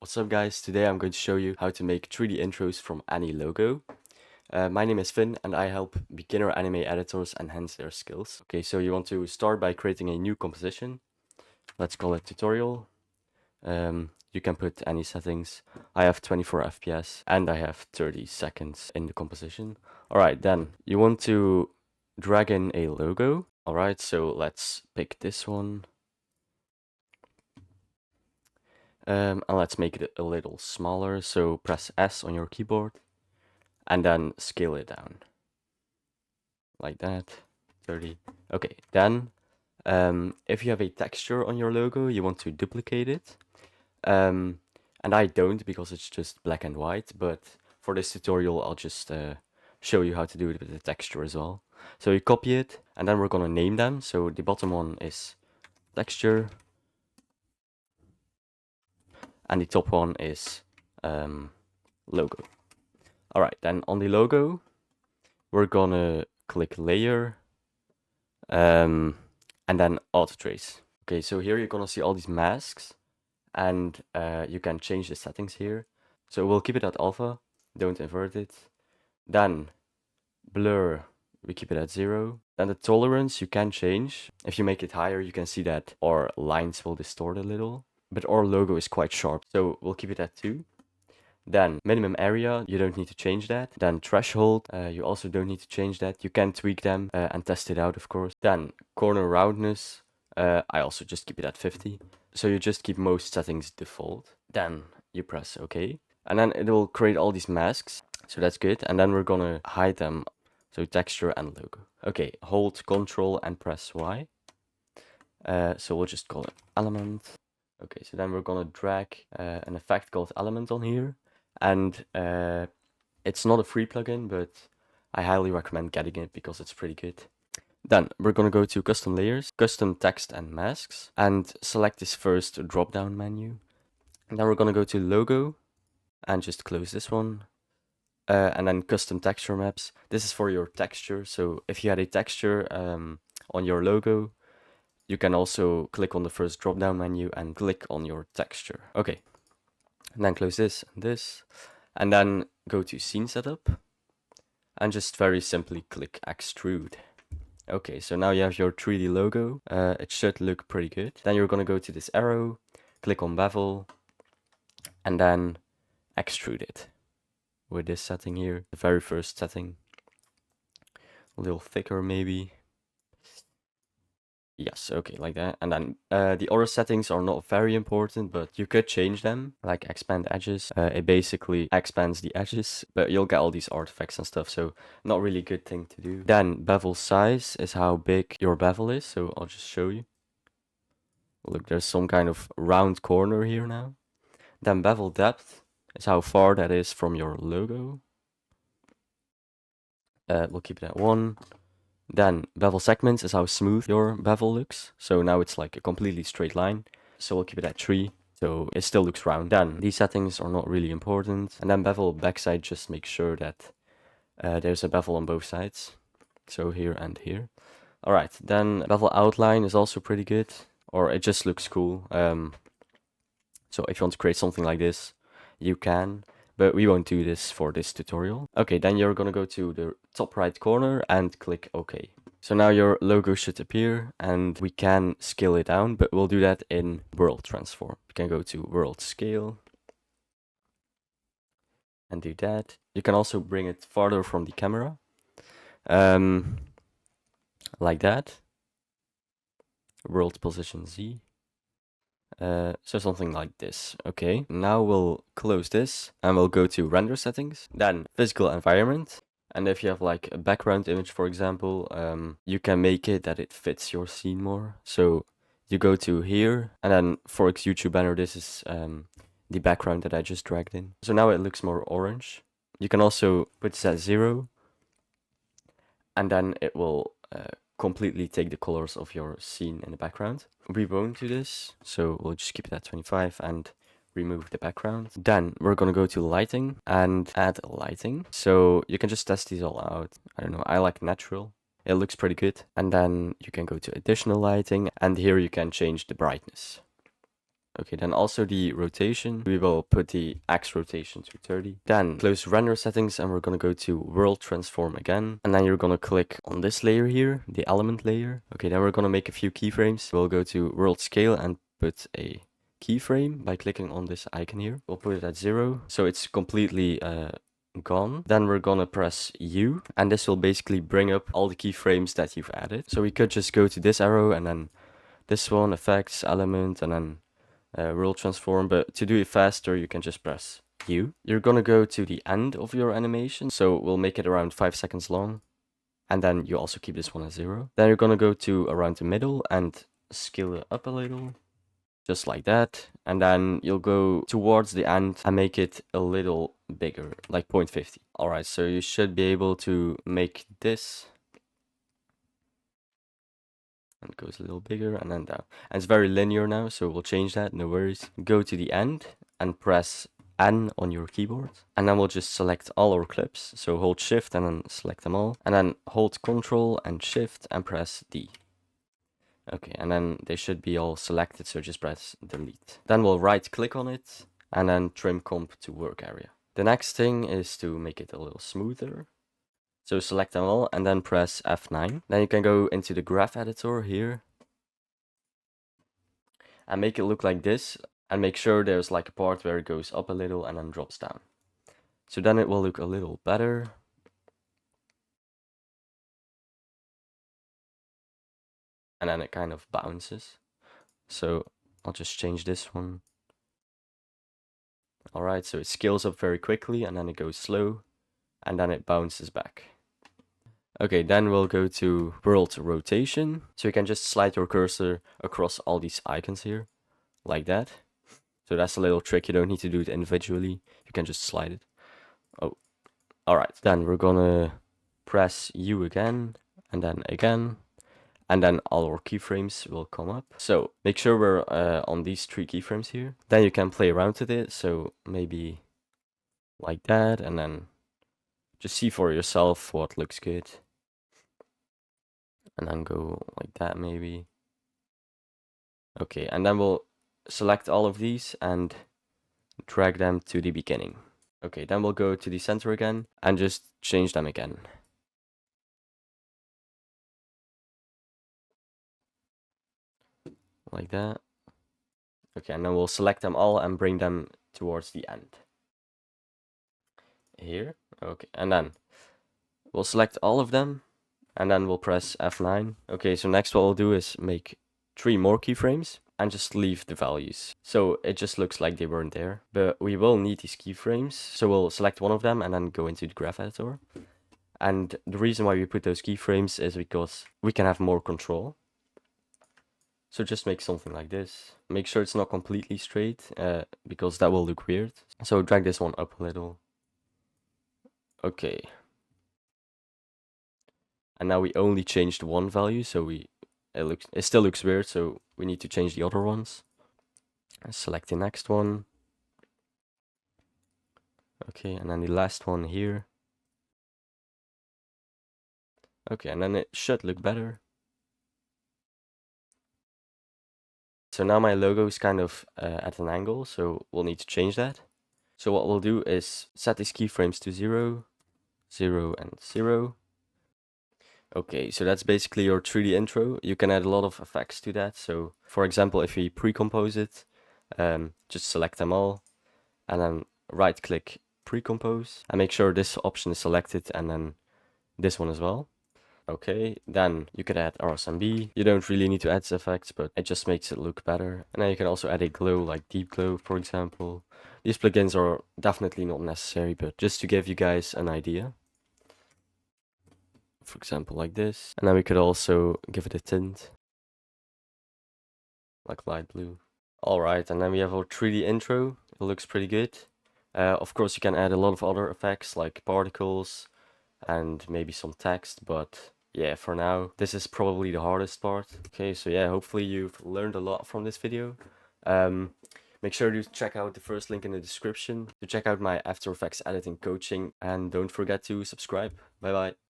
What's up guys, today I'm going to show you how to make 3D intros from any logo. My name is Finn and I help beginner anime editors enhance their skills. Okay, so you want to start by creating a new composition. Let's call it tutorial. You can put any settings. I have 24 FPS and I have 30 seconds in the composition. Alright, then you want to drag in a logo. Alright, so let's pick this one. And let's make it a little smaller, so press S on your keyboard and then scale it down like that. 30. Okay, then if you have a texture on your logo, you want to duplicate it. And I don't because it's just black and white, but for this tutorial I'll just show you how to do it with the texture as well. So you copy it and then we're gonna name them. So the bottom one is texture and the top one is logo. Alright, then on the logo, we're gonna click layer and then auto trace. Okay, so here you're gonna see all these masks and you can change the settings here. So we'll keep it at alpha, don't invert it. Then blur, we keep it at 0. Then the tolerance you can change. If you make it higher, you can see that our lines will distort a little. But our logo is quite sharp, so we'll keep it at 2. Then minimum area, you don't need to change that. Then threshold, you also don't need to change that. You can tweak them and test it out, of course. Then corner roundness, I also just keep it at 50. So you just keep most settings default. Then you press OK. And then it will create all these masks. So that's good. And then we're gonna hide them. So texture and logo. Okay, hold Control and press Y. So we'll just call it element. Okay, so then we're gonna drag an effect called element on here. And it's not a free plugin, but I highly recommend getting it because it's pretty good. Then we're gonna go to custom layers, custom text and masks, and select this first drop-down menu. And then we're gonna go to logo and just close this one. And then custom texture maps. This is for your texture. So if you had a texture on your logo, you can also click on the first drop-down menu and click on your texture. Okay, and then close this and this, and then go to scene setup and just very simply click extrude. Okay, so now you have your 3D logo. It should look pretty good. Then you're gonna go to this arrow, click on bevel, and then extrude it with this setting here, the very first setting. A little thicker maybe. Yes, okay, like that. And then the other settings are not very important, but you could change them, like expand edges. It basically expands the edges, but you'll get all these artifacts and stuff, so not really a good thing to do. Then bevel size is how big your bevel is, so I'll just show you. Look, there's some kind of round corner here now. Then bevel depth is how far that is from your logo. We'll keep it at 1. Then bevel segments is how smooth your bevel looks. So now it's like a completely straight line. So we'll keep it at 3. So it still looks round. Then these settings are not really important. And then bevel backside, just make sure that there's a bevel on both sides. So here and here. Alright, then bevel outline is also pretty good. Or it just looks cool. So if you want to create something like this, you can. But we won't do this for this tutorial. Okay, then you're gonna go to the top right corner and click OK. So now your logo should appear and we can scale it down, but we'll do that in World Transform. You can go to World Scale and do that. You can also bring it farther from the camera. Like that. World Position Z. So something like this. Okay, now we'll close this and we'll go to render settings, then physical environment. And if you have like a background image, for example, you can make it that it fits your scene more. So you go to here and then for X YouTube banner, this is the background that I just dragged in. So now it looks more orange. You can also put this at 0 and then it will completely take the colors of your scene in the background. We won't do this, so we'll just keep it at 25 and remove the background. Then we're gonna go to lighting and add lighting. So you can just test these all out. I don't know, I like natural. It looks pretty good. And then you can go to additional lighting and here you can change the brightness. Okay, then also the rotation, we will put the X rotation to 30. Then close render settings and we're gonna go to world transform again. And then you're gonna click on this layer here, the element layer. Okay, then we're gonna make a few keyframes. We'll go to world scale and put a keyframe by clicking on this icon here. We'll put it at 0, so it's completely gone. Then we're gonna press U, and this will basically bring up all the keyframes that you've added. So we could just go to this arrow and then this one, effects, element, and then world transform, but to do it faster you can just press U. You're gonna go to the end of your animation, so we'll make it around 5 seconds long, and then you also keep this one at 0. Then you're gonna go to around the middle and scale it up a little, just like that, and then you'll go towards the end and make it a little bigger, like 0.50. Alright, so you should be able to make this, and it goes a little bigger and then down. And it's very linear now, so we'll change that, no worries. Go to the end and press N on your keyboard, and then we'll just select all our clips. So hold shift and then select them all, and then hold Ctrl and shift and press D. Okay, and then they should be all selected, so just press delete. Then we'll right click on it and then trim comp to work area. The next thing is to make it a little smoother. So select them all and then press F9. Then you can go into the graph editor here and make it look like this, and make sure there's like a part where it goes up a little and then drops down. So then it will look a little better. And then it kind of bounces. So I'll just change this one. Alright, so it scales up very quickly and then it goes slow and then it bounces back. Okay, then we'll go to world rotation. So you can just slide your cursor across all these icons here, like that. So that's a little trick, you don't need to do it individually, you can just slide it. Oh, alright, then we're gonna press U again, and then all our keyframes will come up. So make sure we're on these 3 keyframes here. Then you can play around with it, so maybe like that, and then just see for yourself what looks good. And then go like that maybe. Okay, and then we'll select all of these and drag them to the beginning. Okay, then we'll go to the center again and just change them again. Like that. Okay, and then we'll select them all and bring them towards the end. Here, okay, and then we'll select all of them and then we'll press F9. Okay, so next what we'll do is make 3 more keyframes and just leave the values. So it just looks like they weren't there, but we will need these keyframes. So we'll select one of them and then go into the graph editor. And the reason why we put those keyframes is because we can have more control. So just make something like this. Make sure it's not completely straight, because that will look weird. So drag this one up a little. Okay. And now we only changed one value, so it still looks weird, so we need to change the other ones. Select the next one. Okay, and then the last one here. Okay, and then it should look better. So now my logo is kind of at an angle, so we'll need to change that. So what we'll do is set these keyframes to 0, 0, and 0. Okay, so that's basically your 3D intro. You can add a lot of effects to that. So for example, if we pre-compose it, just select them all and then right click pre-compose and make sure this option is selected and then this one as well. Okay, then you could add RSMB. You don't really need to add effects, but it just makes it look better. And then you can also add a glow, like deep glow, for example. These plugins are definitely not necessary, but just to give you guys an idea. For example, like this. And then we could also give it a tint, like light blue. Alright, and then we have our 3D intro. It looks pretty good. Of course, you can add a lot of other effects, like particles and maybe some text, but yeah, for now, this is probably the hardest part. Okay, so yeah, hopefully you've learned a lot from this video. Make sure to check out the first link in the description to check out my After Effects editing coaching, and don't forget to subscribe. Bye bye.